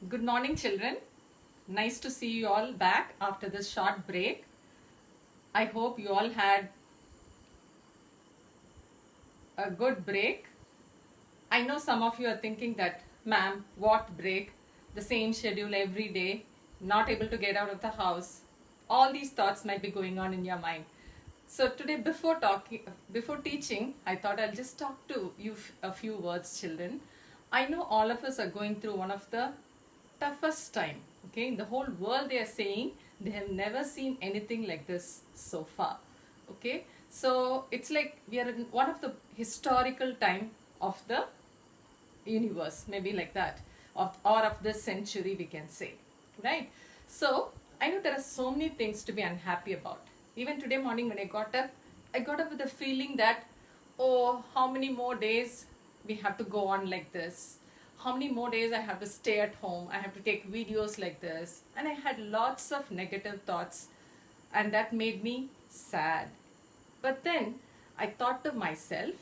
Good morning, children. Nice to see you all back after this short break. I hope you all had a good break. I know some of you are thinking that, ma'am, what break? The same schedule every day, not able to get out of the house. All these thoughts might be going on in your mind. So today, before teaching, I thought I'll just talk to you a few words, children. I know all of us are going through one of the toughest time. Okay, in the whole world, they are saying they have never seen anything like this so far. Okay, so it's like we are in one of the historical time of the universe, maybe like that, or of this century, we can say, right? So I know there are so many things to be unhappy about. Even today morning when I got up with the feeling that, oh, how many more days we have to go on like this? How many more days I have to stay at home? I have to take videos like this. And I had lots of negative thoughts, and that made me sad. But then I thought to myself,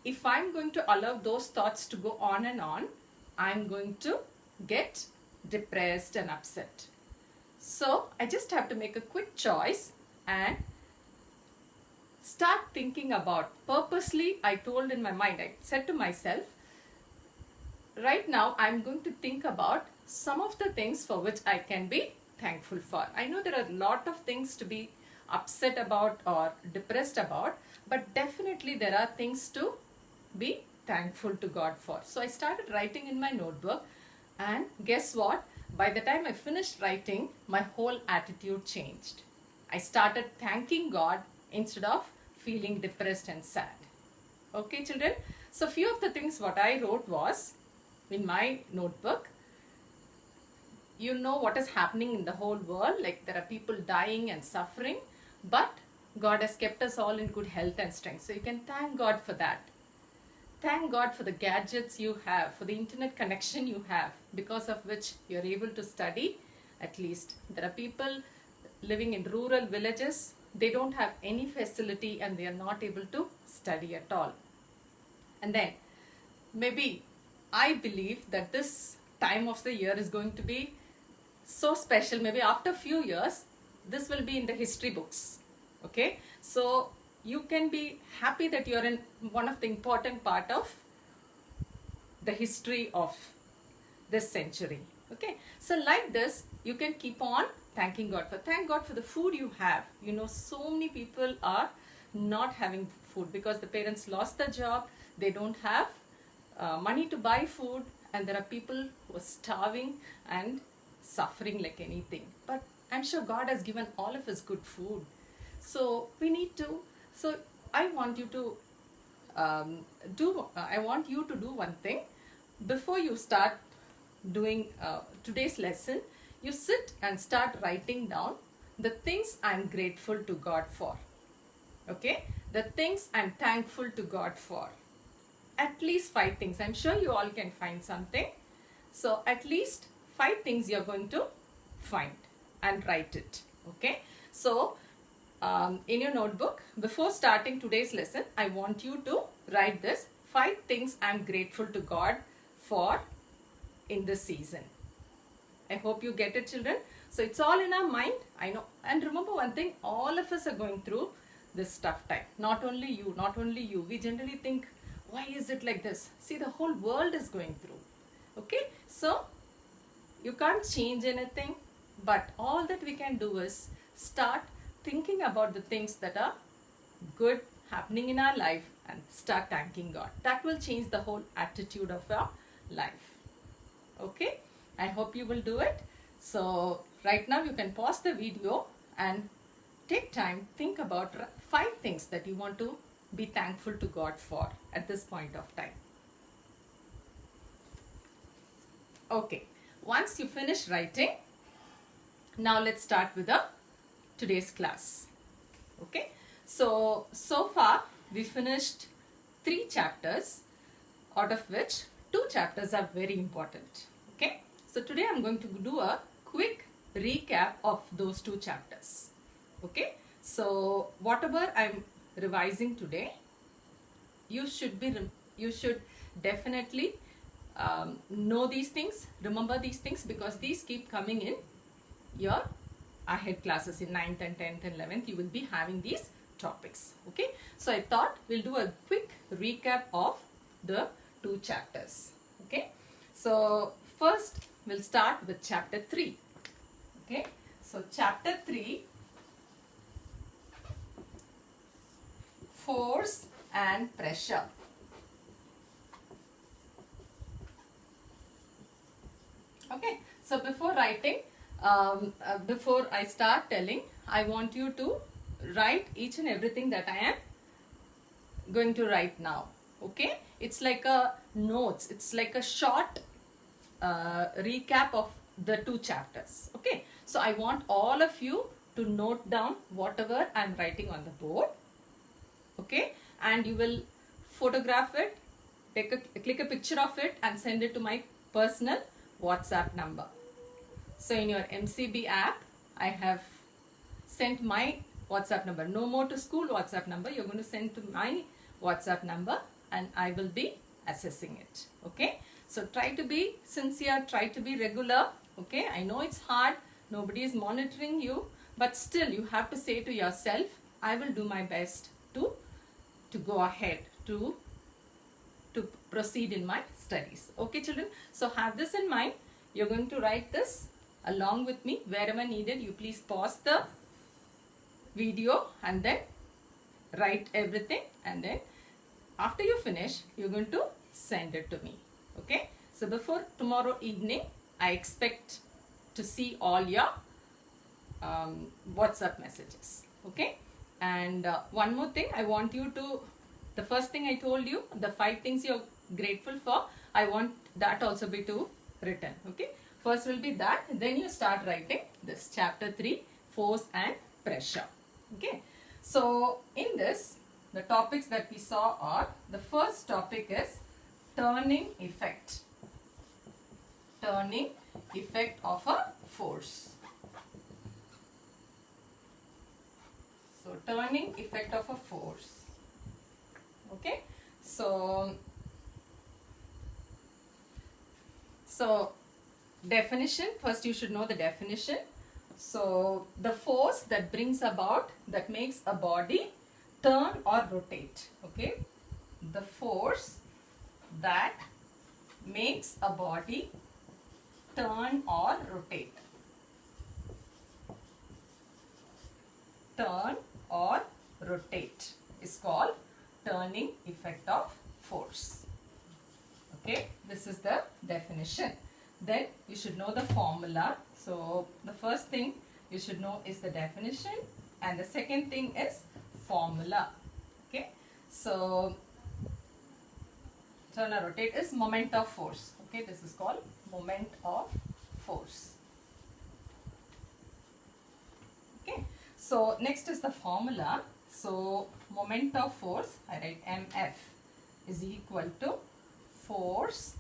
if I'm going to allow those thoughts to go on and on, I'm going to get depressed and upset. So I just have to make a quick choice and start thinking about, purposely I told in my mind, I said to myself, right now I'm going to think about some of the things for which I can be thankful for. I know there are a lot of things to be upset about or depressed about, but definitely there are things to be thankful to God for. So I started writing in my notebook, and guess what? By the time I finished writing, my whole attitude changed. I started thanking God instead of feeling depressed and sad. Okay, children? So few of the things what I wrote was in my notebook. You know what is happening in the whole world, like there are people dying and suffering, but God has kept us all in good health and strength. So you can thank God for that. Thank God for the gadgets you have, for the internet connection you have, because of which you're able to study. At least there are people living in rural villages, they don't have any facility and they are not able to study at all. And then maybe I believe that this time of the year is going to be so special. Maybe after a few years, this will be in the history books. Okay, so you can be happy that you're in one of the important part of the history of this century. Okay, so like this, you can keep on thanking God for. Thank God for the food you have. You know, so many people are not having food because the parents lost their job. They don't have money to buy food, and there are people who are starving and suffering like anything. But I'm sure God has given all of us good food. So we need to. So I want you to I want you to do one thing before you start doing today's lesson. You sit and start writing down the things I'm grateful to God for. Okay, the things I'm thankful to God for. At least 5 things. I'm sure you all can find something. So at least 5 things you're going to find and write it. Okay, so in your notebook, before starting today's lesson, I want you to write this 5 things I'm grateful to God for in this season. I hope you get it, children. So it's all in our mind, I know. And remember one thing, all of us are going through this tough time. Not only you, not only you. We generally think, why is it like this? See, the whole world is going through. Okay, so you can't change anything, but all that we can do is start thinking about the things that are good happening in our life and start thanking God. That will change the whole attitude of our life. Okay, I hope you will do it. So right now you can pause the video and take time, think about 5 things that you want to be thankful to God for at this point of time. Okay, once you finish writing, now let's start with today's class. Okay, so far we finished 3 chapters, out of which 2 chapters are very important. Okay, so today I'm going to do a quick recap of those 2 chapters. Okay, so whatever I'm revising today, you should definitely know these things, remember these things, because these keep coming in your ahead classes in 9th and 10th and 11th. You will be having these topics. Okay, so I thought we'll do a quick recap of the 2 chapters. Okay, so first we'll start with chapter 3. Okay, so chapter 3, force and pressure. Okay, so before writing, before I start telling, I want you to write each and everything that I am going to write now. Okay, it's like a notes, it's like a short recap of the 2 chapters. Okay, so I want all of you to note down whatever I'm writing on the board. Okay, and you will photograph it, click a picture of it and send it to my personal WhatsApp number. So in your MCB app, I have sent my WhatsApp number. No more to school WhatsApp number. You're going to send to my WhatsApp number and I will be assessing it. Okay, so try to be sincere, try to be regular. Okay, I know it's hard, nobody is monitoring you, but still you have to say to yourself, I will do my best to go ahead, to proceed in my studies. Okay children, so have this in mind. You're going to write this along with me. Wherever needed, you please pause the video and then write everything, and then after you finish, you're going to send it to me. Okay, so before tomorrow evening, I expect to see all your WhatsApp messages. Okay, and one more thing, I want you to, the first thing I told you, the 5 things you're grateful for, I want that also be to written. Okay, first will be that, then you start writing this chapter 3, force and pressure. Okay, so in this, the topics that we saw are, the first topic is turning effect. Turning effect of a force. So turning effect of a force. Okay, so definition, first you should know the definition. So the force that brings about, that makes a body turn or rotate. Okay, the force that makes a body turn or rotate. Turn or rotate is called turning effect of force. Okay, this is the definition. Then you should know the formula. So the first thing you should know is the definition, and the second thing is formula. Okay, so turn or rotate is moment of force. Okay, this is called moment of force. Okay, so next is the formula. So moment of force, I write MF is equal to force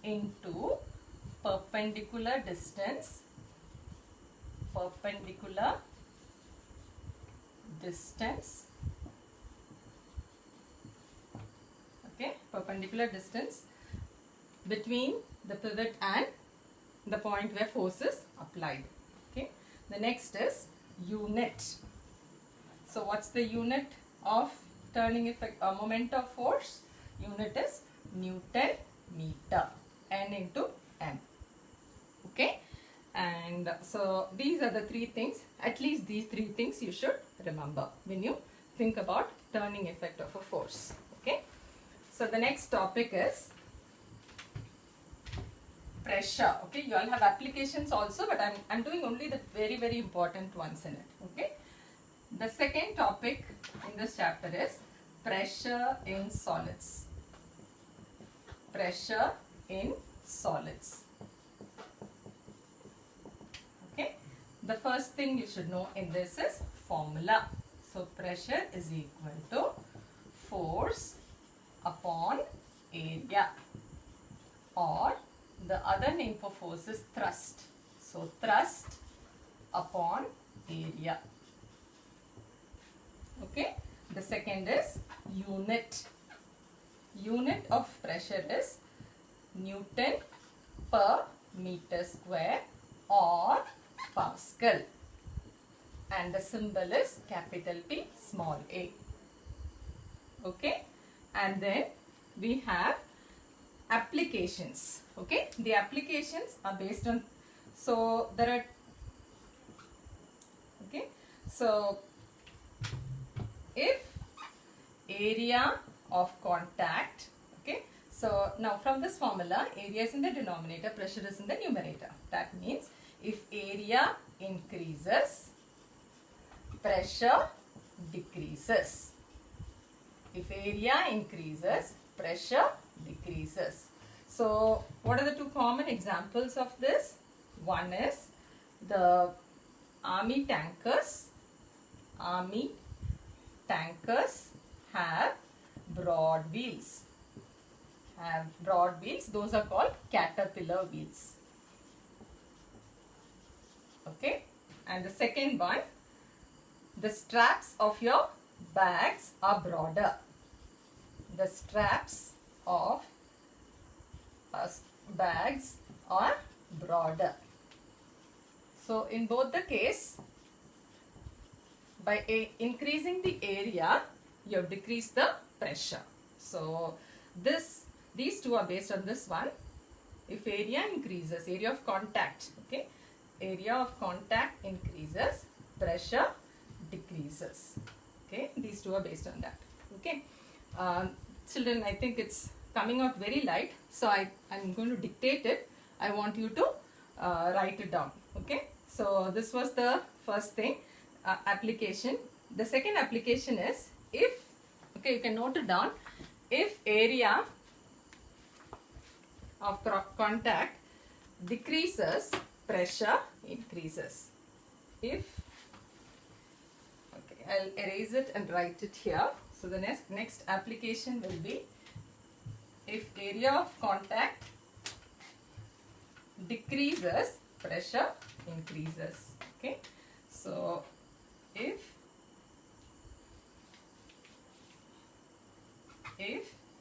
into perpendicular distance okay, perpendicular distance between the pivot and the point where force is applied. Okay, the next is unit. So what's the unit of turning effect, moment of force? Unit is Newton meter, N into M. Okay, and so these are the 3 things, at least these 3 things you should remember when you think about turning effect of a force. Okay, so the next topic is pressure. Okay, you all have applications also, but I'm doing only the very important ones in it. Okay, the second topic in this chapter is pressure in solids. Pressure in solids. Okay, the first thing you should know in this is formula. So pressure is equal to force upon area, or the other name for force is thrust. So thrust upon area. Okay, the second is unit. Unit of pressure is Newton per meter square or Pascal. And the symbol is capital P, small a. Okay, and then we have applications. Okay, the applications are based on, so there are, okay, so if area of contact, okay, so now from this formula, area is in the denominator, pressure is in the numerator. That means if area increases, pressure decreases. If area increases, pressure decreases. So what are the two common examples of this? One is the army tankers. Army tankers have broad wheels. Those are called caterpillar wheels. Okay, and the second one, the straps of your bags are broader. The straps of bags are broader. So in both the case, by increasing the area, you have decreased the pressure. So these two are based on this one. If area increases, area of contact, okay, area of contact increases, pressure decreases. Okay, these two are based on that. Okay, children, I think it's coming out very light, so I'm going to dictate it. I want you to write it down. Okay, so this was the first thing, application. The second application is if, okay, you can note it down, if area of contact decreases, pressure increases. If, okay, I'll erase it and write it here. So the next application will be if area of contact decreases, pressure increases. Okay, so if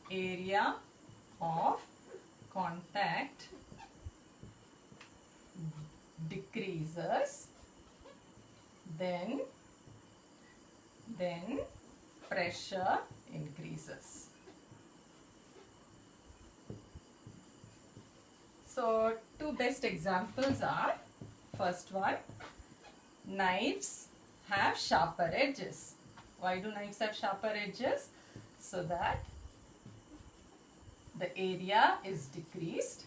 area of contact decreases, then pressure increases. So two best examples are, first one, knives have sharper edges. Why do knives have sharper edges? So that the area is decreased.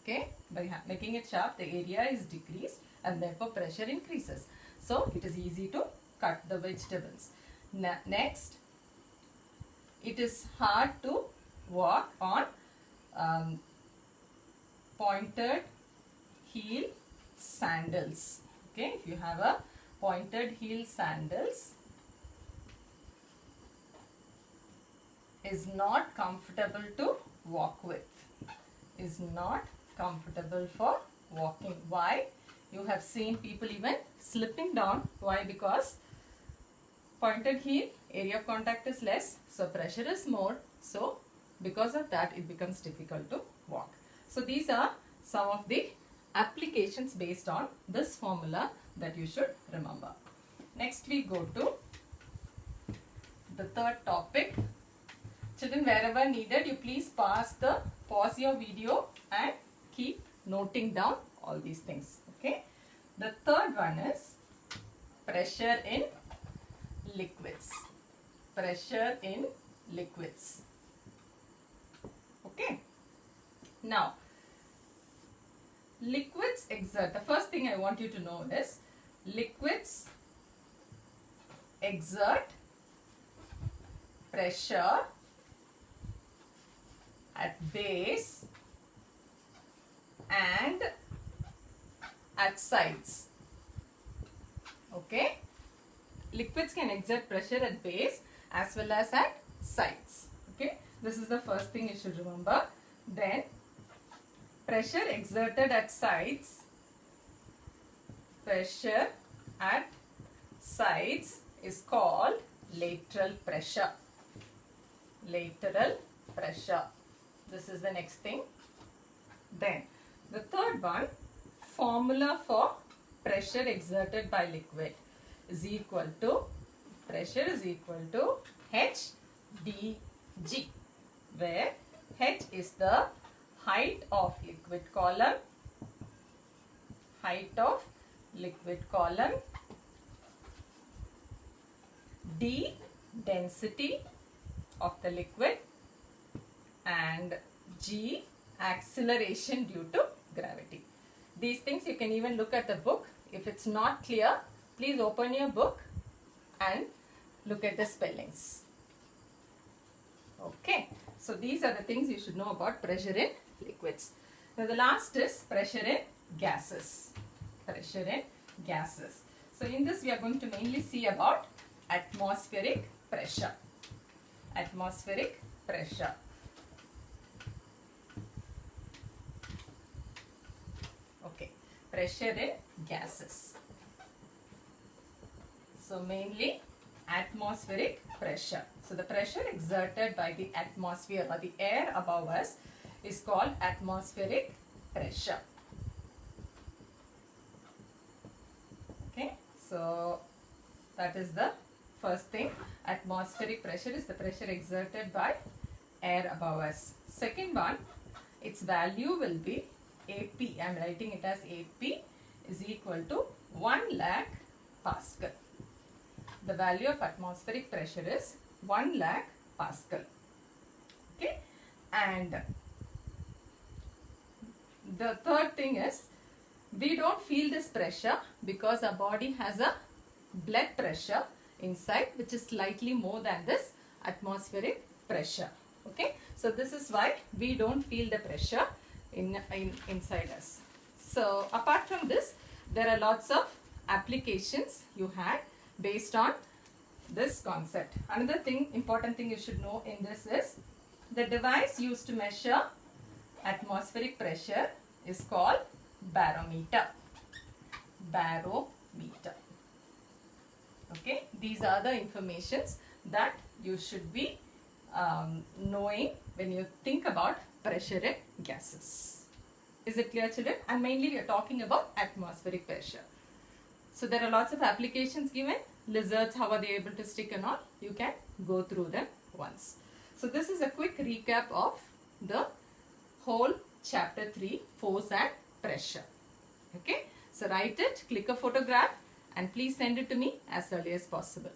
Okay, by making it sharp, the area is decreased and therefore pressure increases. So it is easy to cut the vegetables. Next, it is hard to walk on pointed heel sandals. Okay, if you have a pointed heel sandals, is not comfortable to walk with, is not comfortable for walking. Why? You have seen people even slipping down. Why? Because pointed heel, area of contact is less, so pressure is more. So because of that, it becomes difficult to walk. So these are some of the applications based on this formula that you should remember. Next we go to the third topic. Children, wherever needed, you please pause your video and keep noting down all these things. Okay. The third one is pressure in liquids. Pressure in liquids. Okay. Now, liquids exert. The first thing I want you to know is liquids exert pressure at base and at sides. Okay, liquids can exert pressure at base as well as at sides. Okay, this is the first thing you should remember. Then pressure exerted at sides, pressure at sides is called lateral pressure. Lateral pressure. This is the next thing. Then the third one, formula for pressure exerted by liquid is equal to, pressure is equal to H dg, where H is the height of liquid column, d density of the liquid, and g acceleration due to gravity. These things you can even look at the book. If it's not clear, please open your book and look at the spellings. Okay, so these are the things you should know about pressure in liquids. Now the last is pressure in gases. Pressure in gases. So in this we are going to mainly see about atmospheric pressure. Atmospheric pressure. Okay, pressure in gases. So mainly atmospheric pressure. So the pressure exerted by the atmosphere or the air above us is called atmospheric pressure. Okay, so that is the first thing. Atmospheric pressure is the pressure exerted by air above us. Second one, its value will be AP. I am writing it as AP is equal to 1 lakh Pascal. The value of atmospheric pressure is 1 lakh Pascal. Okay, and the third thing is, we don't feel this pressure because our body has a blood pressure inside which is slightly more than this atmospheric pressure. Okay, so this is why we don't feel the pressure inside us. So apart from this, there are lots of applications you had based on this concept. Another thing, important thing you should know in this is, the device used to measure atmospheric pressure is called barometer. Barometer. Okay, these are the informations that you should be knowing when you think about pressure in gases. Is it clear, children? And mainly we are talking about atmospheric pressure. So there are lots of applications given. Lizards, how are they able to stick and all? You can go through them once. So this is a quick recap of the whole chapter 3, force and pressure. Okay, so write it, click a photograph and please send it to me as early as possible.